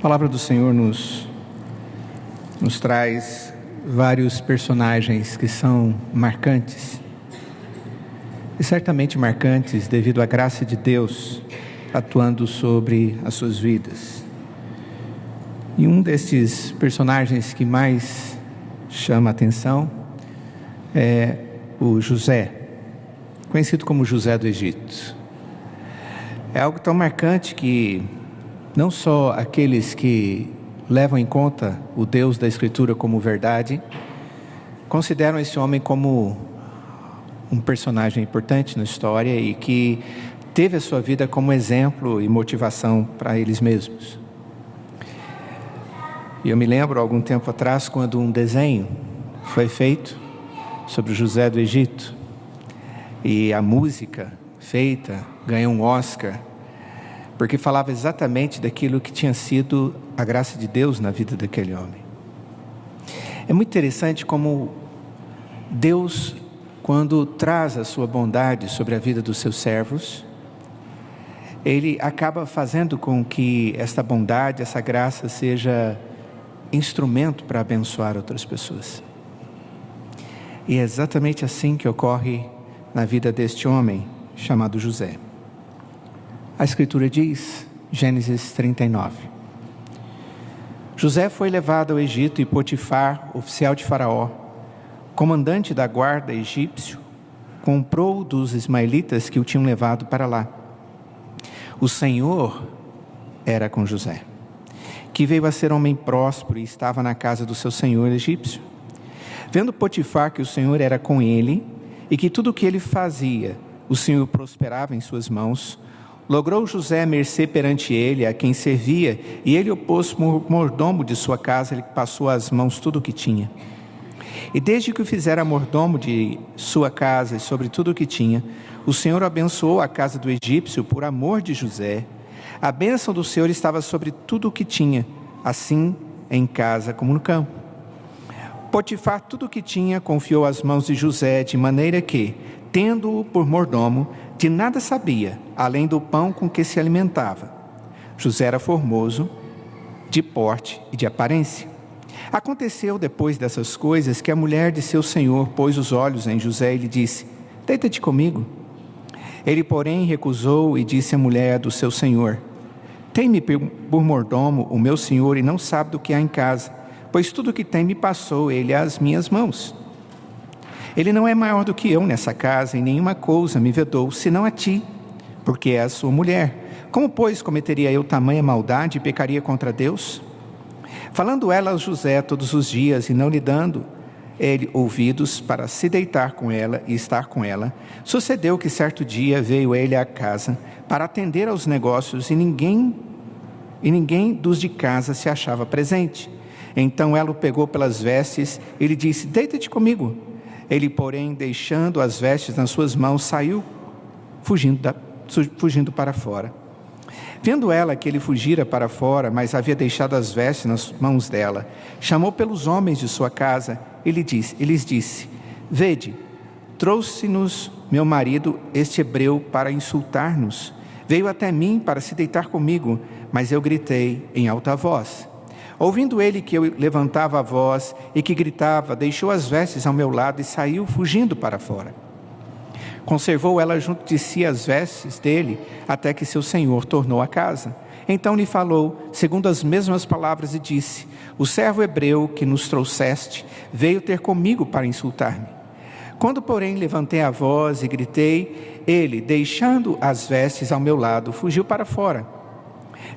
palavra do Senhor nos traz vários personagens que são marcantes, e certamente marcantes devido à graça de Deus atuando sobre as suas vidas. E um desses personagens que mais chama a atenção é o José, conhecido como José do Egito. É algo tão marcante que não só aqueles que levam em conta o Deus da Escritura como verdade, consideram esse homem como um personagem importante na história e que teve a sua vida como exemplo e motivação para eles mesmos. E eu me lembro, algum tempo atrás, quando um desenho foi feito sobre José do Egito, e a música feita ganhou um Oscar, porque falava exatamente daquilo que tinha sido a graça de Deus na vida daquele homem. É muito interessante como Deus, quando traz a sua bondade sobre a vida dos seus servos, Ele acaba fazendo com que esta bondade, essa graça seja instrumento para abençoar outras pessoas. E é exatamente assim que ocorre na vida deste homem chamado José. A Escritura diz, Gênesis 39, José foi levado ao Egito e Potifar, oficial de Faraó, comandante da guarda egípcio, comprou dos ismaelitas que o tinham levado para lá. O Senhor era com José, que veio a ser homem próspero e estava na casa do seu senhor egípcio. Vendo Potifar que o Senhor era com ele e que tudo o que ele fazia, o Senhor prosperava em suas mãos, logrou José mercê perante ele, a quem servia, e ele o pôs mordomo de sua casa, ele passou às mãos tudo o que tinha. E desde que o fizera mordomo de sua casa e sobre tudo o que tinha, o Senhor abençoou a casa do egípcio por amor de José. A bênção do Senhor estava sobre tudo o que tinha, assim em casa como no campo. Potifar tudo o que tinha confiou às mãos de José, de maneira que, tendo-o por mordomo, de nada sabia, além do pão com que se alimentava. José era formoso, de porte e de aparência. Aconteceu depois dessas coisas que a mulher de seu senhor pôs os olhos em José e lhe disse: deita-te comigo. Ele, porém, recusou e disse à mulher do seu senhor: tem-me por mordomo o meu senhor e não sabe do que há em casa, pois tudo o que tem me passou ele às minhas mãos. Ele não é maior do que eu nessa casa, e nenhuma coisa me vedou, senão a ti, porque és sua mulher. Como, pois, cometeria eu tamanha maldade e pecaria contra Deus? Falando ela a José todos os dias, e não lhe dando ele ouvidos para se deitar com ela e estar com ela, sucedeu que certo dia veio ele à casa para atender aos negócios, e ninguém dos de casa se achava presente. Então ela o pegou pelas vestes e lhe disse: deita-te comigo. Ele, porém, deixando as vestes nas suas mãos, saiu fugindo para fora. Vendo ela que ele fugira para fora, mas havia deixado as vestes nas mãos dela, chamou pelos homens de sua casa e lhes disse: vede, trouxe-nos meu marido, este hebreu, para insultar-nos. Veio até mim para se deitar comigo, mas eu gritei em alta voz. Ouvindo ele que eu levantava a voz e que gritava, deixou as vestes ao meu lado e saiu fugindo para fora. Conservou ela junto de si as vestes dele, até que seu senhor tornou a casa. Então lhe falou, segundo as mesmas palavras, e disse: o servo hebreu que nos trouxeste veio ter comigo para insultar-me. Quando, porém, levantei a voz e gritei, ele, deixando as vestes ao meu lado, fugiu para fora.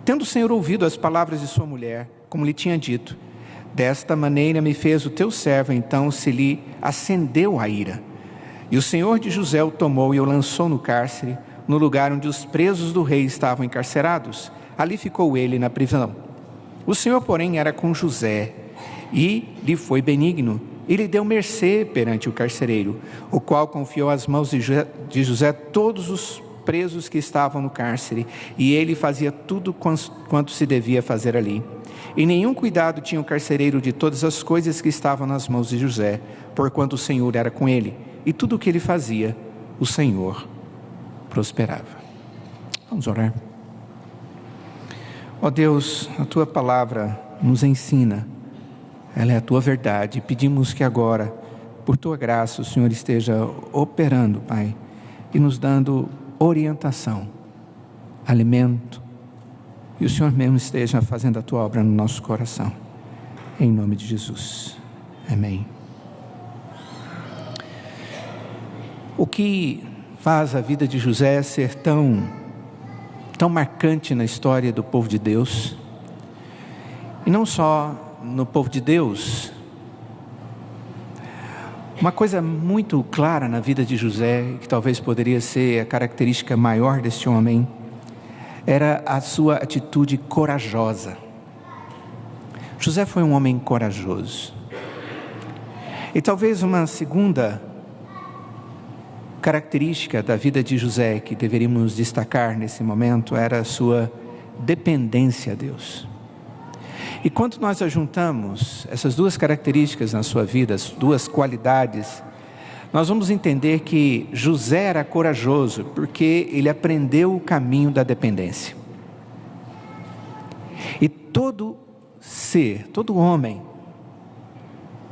Tendo o Senhor ouvido as palavras de sua mulher, como lhe tinha dito, desta maneira me fez o teu servo. Então se lhe acendeu a ira. E o Senhor de José o tomou e o lançou no cárcere, no lugar onde os presos do rei estavam encarcerados. Ali ficou ele na prisão. O Senhor, porém, era com José, e lhe foi benigno, e lhe deu mercê perante o carcereiro, o qual confiou às mãos de José todos os presos que estavam no cárcere, e ele fazia tudo quanto se devia fazer ali. E nenhum cuidado tinha o carcereiro de todas as coisas que estavam nas mãos de José, porquanto o Senhor era com ele, e tudo o que ele fazia, o Senhor prosperava. Vamos orar. Ó Deus, a Tua palavra nos ensina, ela é a Tua verdade. Pedimos que agora, por Tua graça, o Senhor esteja operando, Pai, e nos dando orientação, alimento, e o Senhor mesmo esteja fazendo a Tua obra no nosso coração. Em nome de Jesus. Amém. O que faz a vida de José ser tão marcante na história do povo de Deus, e não só no povo de Deus, uma coisa muito clara na vida de José, que talvez poderia ser a característica maior deste homem, era a sua atitude corajosa. José foi um homem corajoso. E talvez uma segunda característica da vida de José que deveríamos destacar nesse momento era a sua dependência a Deus. E quando nós ajuntamos essas duas características na sua vida, as duas qualidades, nós vamos entender que José era corajoso porque ele aprendeu o caminho da dependência. E todo ser, todo homem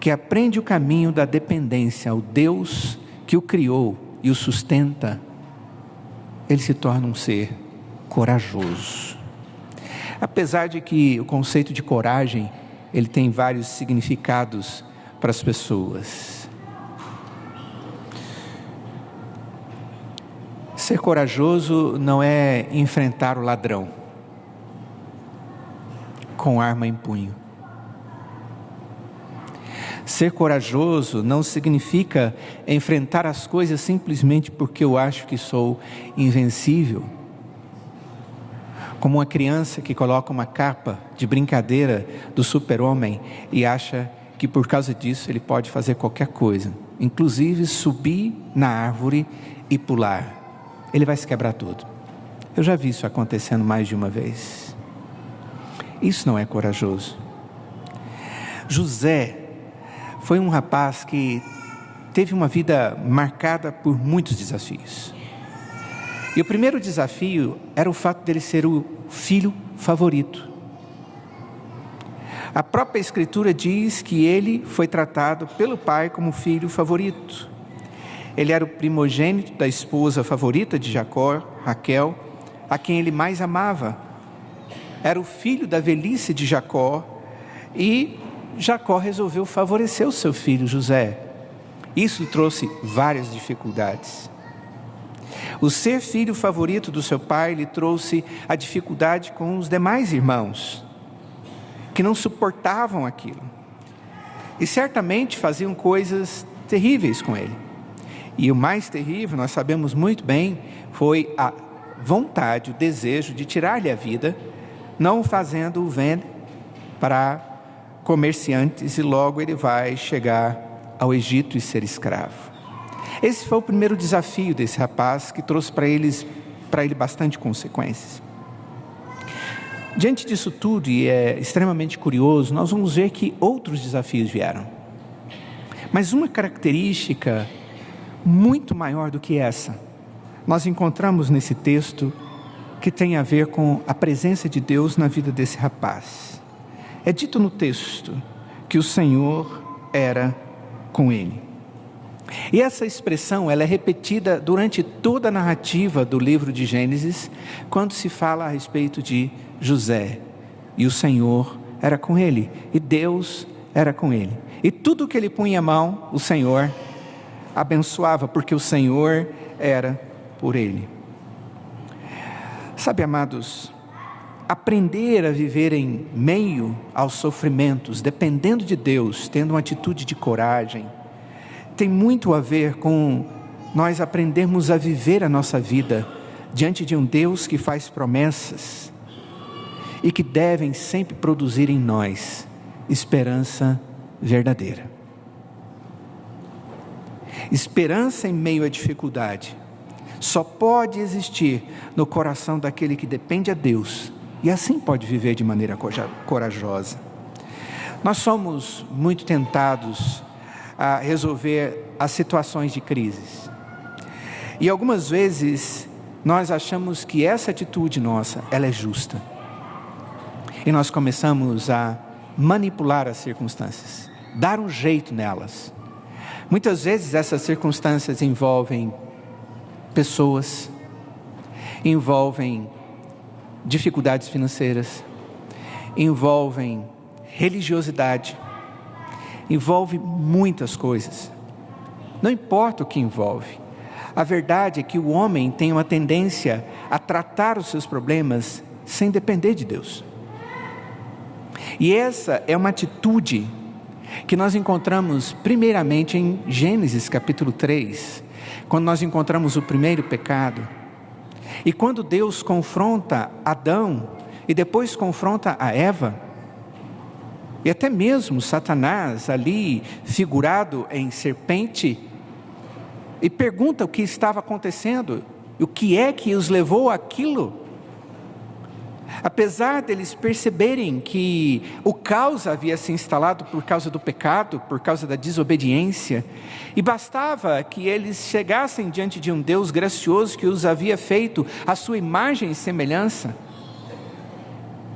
que aprende o caminho da dependência ao Deus que o criou e o sustenta, ele se torna um ser corajoso. Apesar de que o conceito de coragem, ele tem vários significados para as pessoas. Ser corajoso não é enfrentar o ladrão com arma em punho. Ser corajoso não significa enfrentar as coisas simplesmente porque eu acho que sou invencível. Como uma criança que coloca uma capa de brincadeira do super-homem e acha que por causa disso ele pode fazer qualquer coisa, inclusive subir na árvore e pular. Ele vai se quebrar todo. Eu já vi isso acontecendo mais de uma vez. Isso não é corajoso. José foi um rapaz que teve uma vida marcada por muitos desafios. E o primeiro desafio era o fato dele ser o filho favorito. A própria Escritura diz que ele foi tratado pelo pai como filho favorito. Ele era o primogênito da esposa favorita de Jacó, Raquel, a quem ele mais amava. Era o filho da velhice de Jacó e Jacó resolveu favorecer o seu filho José. Isso lhe trouxe várias dificuldades. O ser filho favorito do seu pai lhe trouxe a dificuldade com os demais irmãos, que não suportavam aquilo. E certamente faziam coisas terríveis com ele. E o mais terrível, nós sabemos muito bem, foi a vontade, o desejo de tirar-lhe a vida, não fazendo-o vender para comerciantes, e logo ele vai chegar ao Egito e ser escravo. Esse foi o primeiro desafio desse rapaz, que trouxe para ele bastante consequências. Diante disso tudo, e é extremamente curioso, nós vamos ver que outros desafios vieram. Mas uma característica muito maior do que essa, nós encontramos nesse texto, que tem a ver com a presença de Deus na vida desse rapaz. É dito no texto que o Senhor era com ele. E essa expressão, ela é repetida durante toda a narrativa do livro de Gênesis, quando se fala a respeito de José. E o Senhor era com ele, e Deus era com ele. E tudo que ele punha a mão, o Senhor abençoava, porque o Senhor era por ele. Sabe, amados, aprender a viver em meio aos sofrimentos, dependendo de Deus, tendo uma atitude de coragem, tem muito a ver com nós aprendermos a viver a nossa vida diante de um Deus que faz promessas e que devem sempre produzir em nós esperança verdadeira. Esperança em meio à dificuldade só pode existir no coração daquele que depende a Deus, e assim pode viver de maneira corajosa. Nós somos muito tentados a resolver as situações de crises, e algumas vezes nós achamos que essa atitude nossa, ela é justa. E nós começamos a manipular as circunstâncias, dar um jeito nelas. Muitas vezes essas circunstâncias envolvem pessoas, envolvem dificuldades financeiras, envolvem religiosidade, envolve muitas coisas. Não importa o que envolve. A verdade é que o homem tem uma tendência a tratar os seus problemas sem depender de Deus. E essa é uma atitude que nós encontramos primeiramente em Gênesis capítulo 3, quando nós encontramos o primeiro pecado. E quando Deus confronta Adão e depois confronta a Eva, e até mesmo Satanás ali figurado em serpente, e pergunta o que estava acontecendo, o que é que os levou àquilo. Apesar deles perceberem que o caos havia se instalado por causa do pecado, por causa da desobediência, e bastava que eles chegassem diante de um Deus gracioso que os havia feito à sua imagem e semelhança,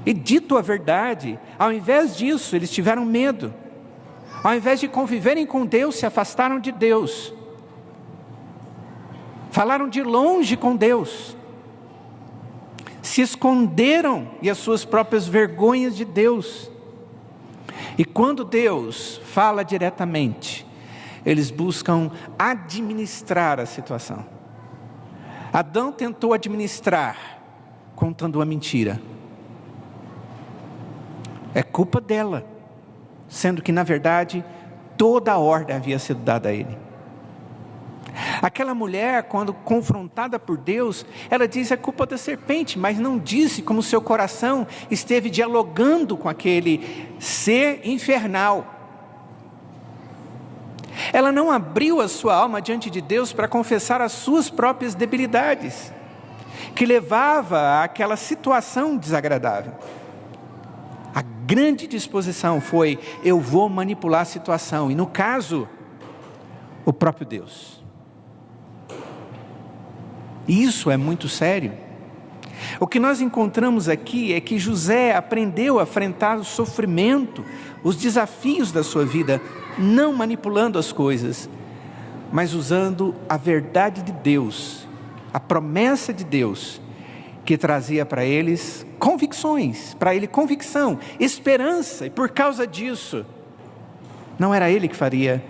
e dito a verdade, ao invés disso eles tiveram medo, ao invés de conviverem com Deus, se afastaram de Deus, falaram de longe com Deus, se esconderam e as suas próprias vergonhas de Deus. E quando Deus fala diretamente, eles buscam administrar a situação. Adão tentou administrar, contando uma mentira. É culpa dela, sendo que na verdade toda a ordem havia sido dada a ele. Aquela mulher, quando confrontada por Deus, ela diz: é culpa da serpente, mas não disse como seu coração esteve dialogando com aquele ser infernal. Ela não abriu a sua alma diante de Deus para confessar as suas próprias debilidades, que levava àquela situação desagradável. A grande disposição foi: eu vou manipular a situação, e no caso, o próprio Deus. Isso é muito sério. O que nós encontramos aqui é que José aprendeu a enfrentar o sofrimento, os desafios da sua vida, não manipulando as coisas, mas usando a verdade de Deus, a promessa de Deus, que trazia para eles convicções, para ele convicção, esperança, e por causa disso, não era ele que faria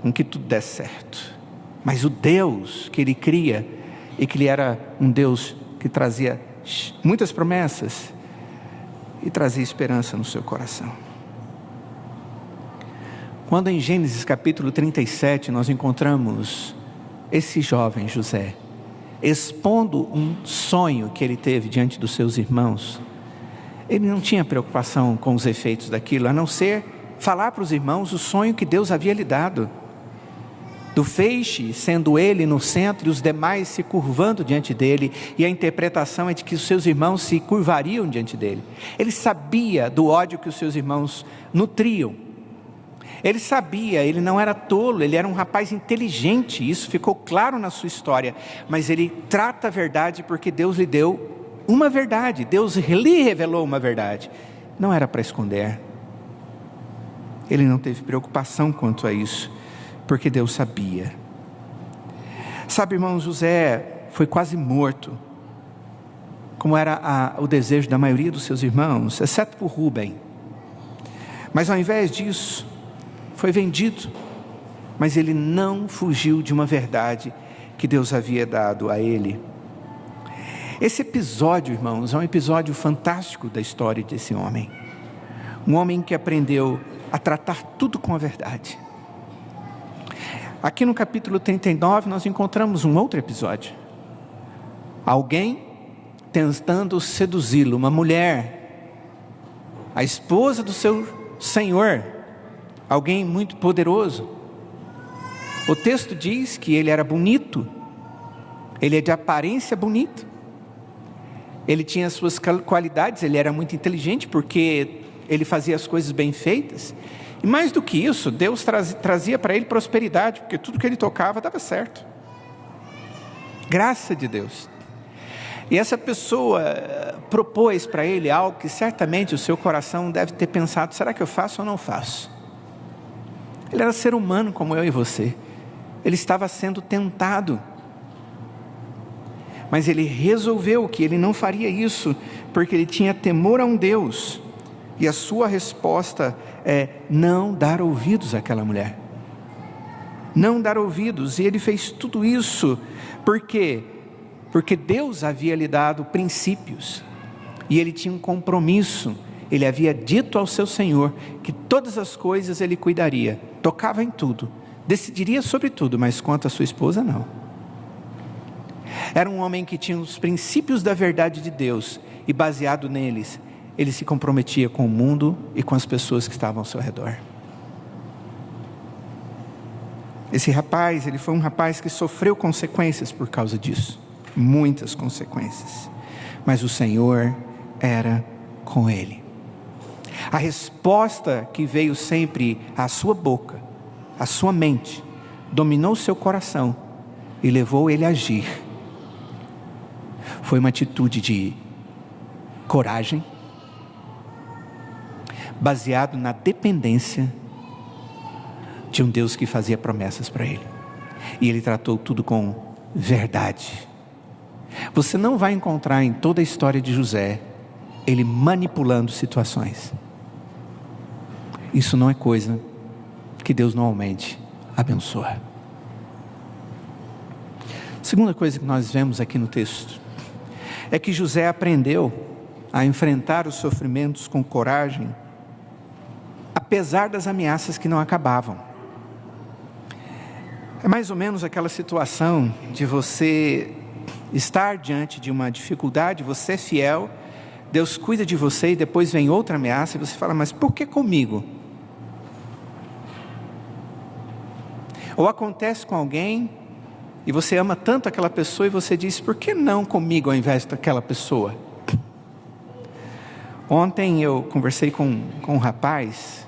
com que tudo desse certo, mas o Deus que ele cria, e que ele era um Deus que trazia muitas promessas e trazia esperança no seu coração. Quando em Gênesis capítulo 37 nós encontramos esse jovem José expondo um sonho que ele teve diante dos seus irmãos, ele não tinha preocupação com os efeitos daquilo, a não ser falar para os irmãos o sonho que Deus havia lhe dado, do feixe, sendo ele no centro e os demais se curvando diante dele, e a interpretação é de que os seus irmãos se curvariam diante dele. Ele sabia do ódio que os seus irmãos nutriam, ele sabia, ele não era tolo, ele era um rapaz inteligente, isso ficou claro na sua história, mas ele trata a verdade porque Deus lhe deu uma verdade, Deus lhe revelou uma verdade, não era para esconder. Ele não teve preocupação quanto a isso, porque Deus sabia. Sabe, irmão, José foi quase morto, como era o desejo da maioria dos seus irmãos, exceto por Rúben. Mas ao invés disso, foi vendido. Mas ele não fugiu de uma verdade que Deus havia dado a ele. Esse episódio, irmãos, é um episódio fantástico da história desse homem. Um homem que aprendeu a tratar tudo com a verdade. Aqui no capítulo 39 nós encontramos um outro episódio. Alguém tentando seduzi-lo, uma mulher, a esposa do seu senhor, alguém muito poderoso. O texto diz que ele era bonito, ele é de aparência bonita, ele tinha suas qualidades, ele era muito inteligente porque ele fazia as coisas bem feitas. E mais do que isso, Deus trazia para ele prosperidade, porque tudo que ele tocava dava certo. Graça de Deus. E essa pessoa propôs para ele algo que certamente o seu coração deve ter pensado: será que eu faço ou não faço? Ele era ser humano como eu e você. Ele estava sendo tentado. Mas ele resolveu que ele não faria isso, porque ele tinha temor a um Deus. E a sua resposta é não dar ouvidos àquela mulher. Não dar ouvidos. E ele fez tudo isso porque Deus havia lhe dado princípios. E ele tinha um compromisso. Ele havia dito ao seu Senhor que todas as coisas ele cuidaria. Tocava em tudo. Decidiria sobre tudo, mas quanto à sua esposa, não. Era um homem que tinha os princípios da verdade de Deus. E baseado neles, ele se comprometia com o mundo e com as pessoas que estavam ao seu redor. Esse rapaz, ele foi um rapaz que sofreu consequências por causa disso. Muitas consequências. Mas o Senhor era com ele. A resposta que veio sempre à sua boca, à sua mente, dominou seu coração e levou ele a agir. Foi uma atitude de coragem, baseado na dependência de um Deus que fazia promessas para ele. E ele tratou tudo com verdade. Você não vai encontrar em toda a história de José ele manipulando situações. Isso não é coisa que Deus normalmente abençoa. Segunda coisa que nós vemos aqui no texto é que José aprendeu a enfrentar os sofrimentos com coragem, apesar das ameaças que não acabavam. É mais ou menos aquela situação de você estar diante de uma dificuldade, você é fiel, Deus cuida de você e depois vem outra ameaça e você fala: mas por que comigo? Ou acontece com alguém e você ama tanto aquela pessoa e você diz: por que não comigo ao invés daquela pessoa? Ontem eu conversei com um rapaz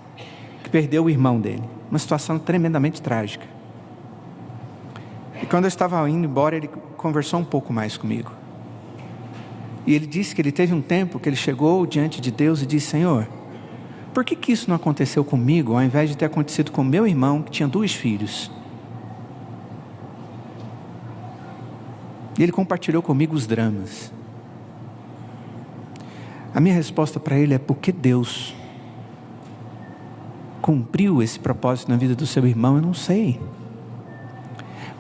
que perdeu o irmão dele, uma situação tremendamente trágica. E quando eu estava indo embora, ele conversou um pouco mais comigo. E ele disse que ele teve um tempo que ele chegou diante de Deus e disse: Senhor, por que isso não aconteceu comigo, ao invés de ter acontecido com meu irmão, que tinha 2 filhos? E ele compartilhou comigo os dramas. A minha resposta para ele é: porque Deus cumpriu esse propósito na vida do seu irmão, eu não sei.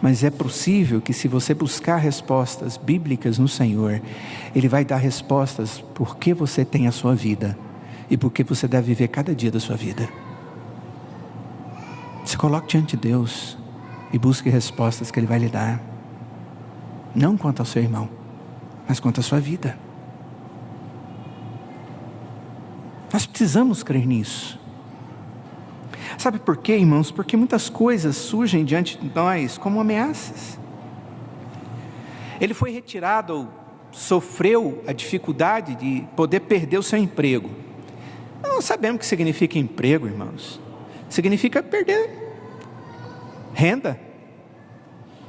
Mas é possível que, se você buscar respostas bíblicas no Senhor, Ele vai dar respostas por que você tem a sua vida e por que você deve viver cada dia da sua vida. Se coloque diante de Deus e busque respostas que Ele vai lhe dar. Não quanto ao seu irmão, mas quanto à sua vida. Nós precisamos crer nisso. Sabe por quê, irmãos? Porque muitas coisas surgem diante de nós como ameaças. Ele foi retirado, ou sofreu a dificuldade de poder perder o seu emprego. Nós não sabemos o que significa emprego, irmãos. Significa perder renda,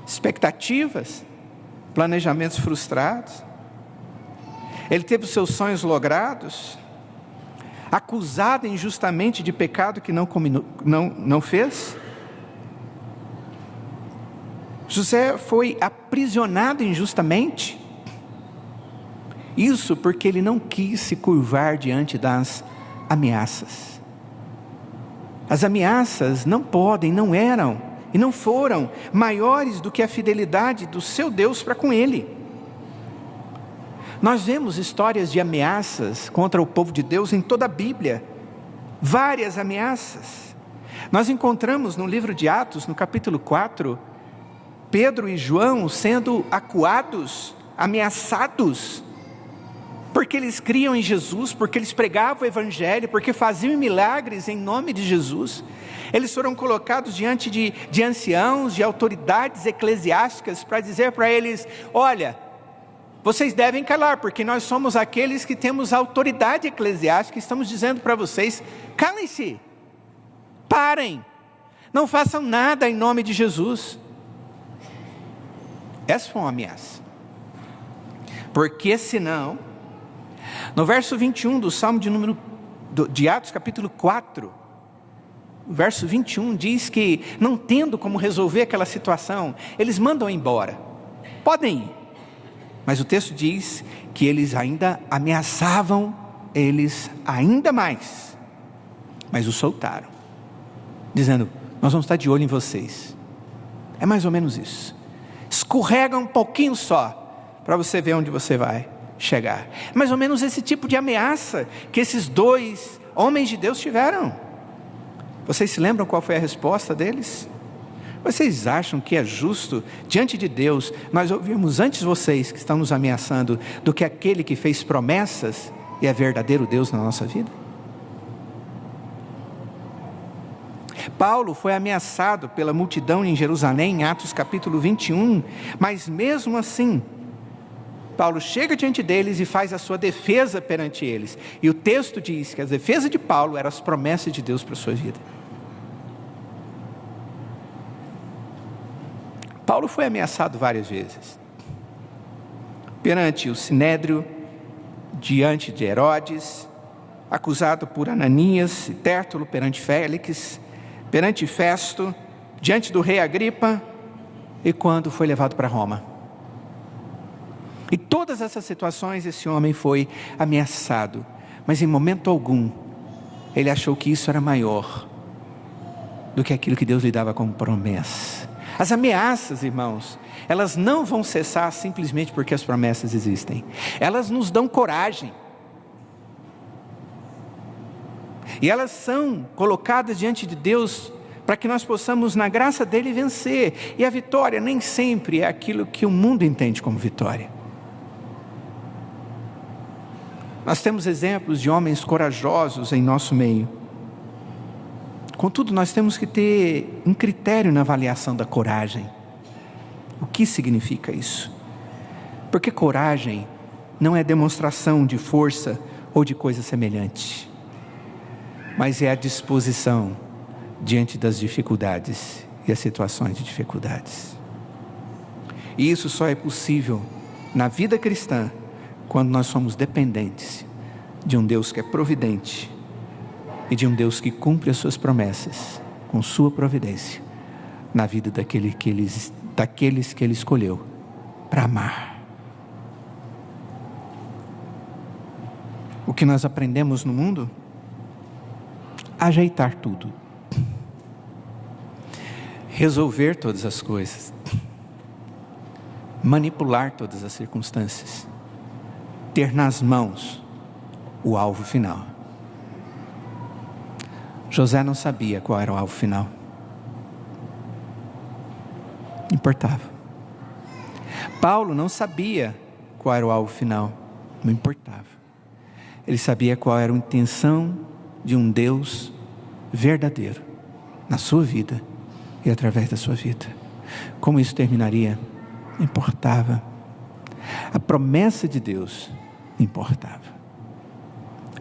expectativas, planejamentos frustrados. Ele teve os seus sonhos logrados, acusado injustamente de pecado que não fez. José foi aprisionado injustamente. Isso porque ele não quis se curvar diante das ameaças. As ameaças não podem, não eram e não foram maiores do que a fidelidade do seu Deus para com ele. Nós vemos histórias de ameaças contra o povo de Deus em toda a Bíblia. Várias ameaças. Nós encontramos no livro de Atos, no capítulo 4, Pedro e João sendo acuados, ameaçados, porque eles criam em Jesus, porque eles pregavam o Evangelho, porque faziam milagres em nome de Jesus. Eles foram colocados diante de anciãos, de autoridades eclesiásticas, para dizer para eles: olha, vocês devem calar, porque nós somos aqueles que temos autoridade eclesiástica, e estamos dizendo para vocês: calem-se, parem, não façam nada em nome de Jesus. Essa foi uma ameaça. porque senão, no verso 21 do Salmo de Atos capítulo 4, verso 21 diz que, não tendo como resolver aquela situação, eles mandam embora, podem ir, mas o texto diz que eles ainda ameaçavam eles ainda mais, mas os soltaram, dizendo: nós vamos estar de olho em vocês. É mais ou menos isso. Escorrega um pouquinho só, para você ver onde você vai chegar. É mais ou menos esse tipo de ameaça que esses dois homens de Deus tiveram. Vocês se lembram qual foi a resposta deles? Vocês acham que é justo, diante de Deus, nós ouvirmos antes vocês que estão nos ameaçando, do que aquele que fez promessas e é verdadeiro Deus na nossa vida? Paulo foi ameaçado pela multidão em Jerusalém, em Atos capítulo 21, mas mesmo assim, Paulo chega diante deles e faz a sua defesa perante eles, e o texto diz que a defesa de Paulo era as promessas de Deus para a sua vida. Paulo foi ameaçado várias vezes, perante o Sinédrio, diante de Herodes, acusado por Ananias e Tértulo perante Félix, perante Festo, diante do rei Agripa, e quando foi levado para Roma. Em todas essas situações esse homem foi ameaçado, mas em momento algum ele achou que isso era maior do que aquilo que Deus lhe dava como promessa. As ameaças, irmãos, elas não vão cessar simplesmente porque as promessas existem. Elas nos dão coragem. E elas são colocadas diante de Deus para que nós possamos, na graça dele, vencer. E a vitória nem sempre é aquilo que o mundo entende como vitória. Nós temos exemplos de homens corajosos em nosso meio. Contudo, nós temos que ter um critério na avaliação da coragem. O que significa isso? Porque coragem não é demonstração de força ou de coisa semelhante, mas é a disposição diante das dificuldades e as situações de dificuldades. E isso só é possível na vida cristã quando nós somos dependentes de um Deus que é providente e de um Deus que cumpre as suas promessas com sua providência na vida daqueles que Ele escolheu para amar. O que nós aprendemos no mundo? Ajeitar tudo, resolver todas as coisas, manipular todas as circunstâncias, ter nas mãos o alvo final. José não sabia qual era o alvo final. Não importava. Paulo não sabia qual era o alvo final. Não importava. Ele sabia qual era a intenção de um Deus verdadeiro na sua vida e através da sua vida. Como isso terminaria? Não importava. A promessa de Deus importava.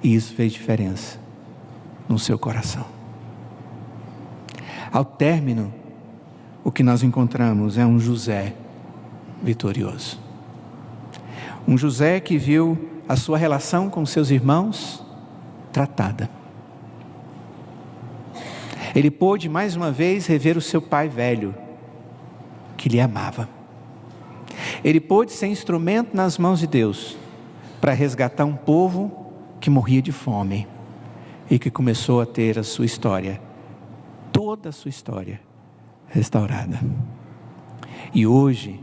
E isso fez diferença no seu coração. Ao término, o que nós encontramos é um José vitorioso. Um José que viu a sua relação com seus irmãos tratada. Ele pôde mais uma vez rever o seu pai velho, que lhe amava. Ele pôde ser instrumento nas mãos de Deus, para resgatar um povo que morria de fome, e que começou a ter a sua história, toda a sua história, restaurada. E hoje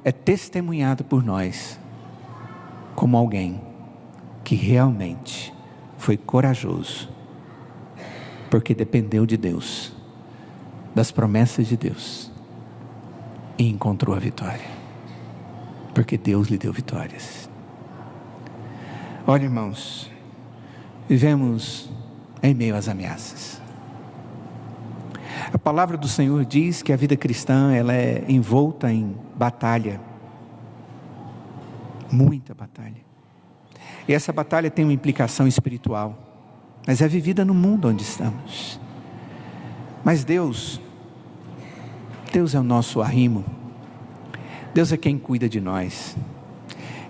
é testemunhado por nós, como alguém que realmente foi corajoso, porque dependeu de Deus, das promessas de Deus, e encontrou a vitória, porque Deus lhe deu vitórias. Olha, irmãos, vivemos em meio às ameaças. A palavra do Senhor diz que a vida cristã, ela é envolta em batalha, muita batalha. E essa batalha tem uma implicação espiritual, mas é vivida no mundo onde estamos. Mas Deus é o nosso arrimo. Deus é quem cuida de nós.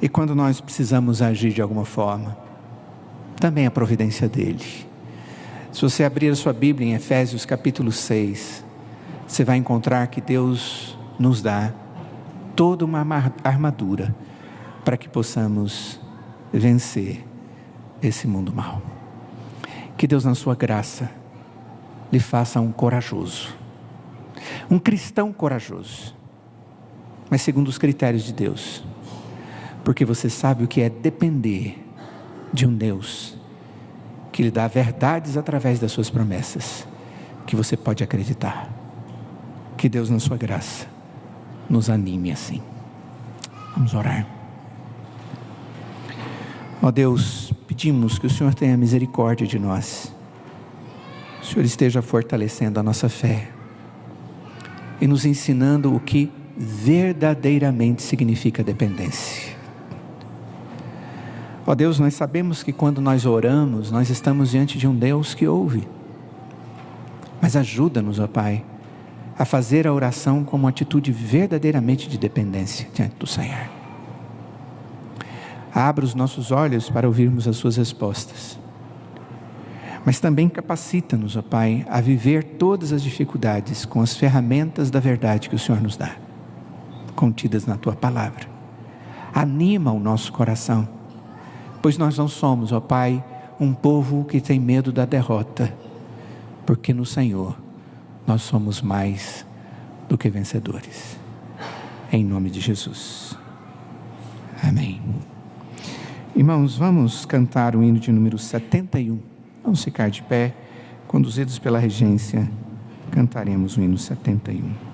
E quando nós precisamos agir de alguma forma, também a providência dele. Se você abrir a sua Bíblia em Efésios capítulo 6, você vai encontrar que Deus nos dá toda uma armadura para que possamos vencer esse mundo mau. Que Deus, na sua graça, lhe faça um corajoso, um cristão corajoso, mas segundo os critérios de Deus, porque você sabe o que é depender de um Deus que lhe dá verdades através das suas promessas, que você pode acreditar. Que Deus, na sua graça, nos anime assim. Vamos orar. Ó Deus, pedimos que o Senhor tenha misericórdia de nós. O Senhor esteja fortalecendo a nossa fé e nos ensinando o que verdadeiramente significa dependência. Ó Deus, nós sabemos que quando nós oramos, nós estamos diante de um Deus que ouve. Mas ajuda-nos, ó Pai, a fazer a oração como atitude verdadeiramente de dependência diante do Senhor. Abra os nossos olhos para ouvirmos as suas respostas. Mas também capacita-nos, ó Pai, a viver todas as dificuldades com as ferramentas da verdade que o Senhor nos dá, contidas na Tua Palavra. Anima o nosso coração, pois nós não somos, ó Pai, um povo que tem medo da derrota, porque no Senhor nós somos mais do que vencedores. Em nome de Jesus. Amém. Irmãos, vamos cantar o hino de número 71. Vamos ficar de pé, conduzidos pela regência, cantaremos o hino 71.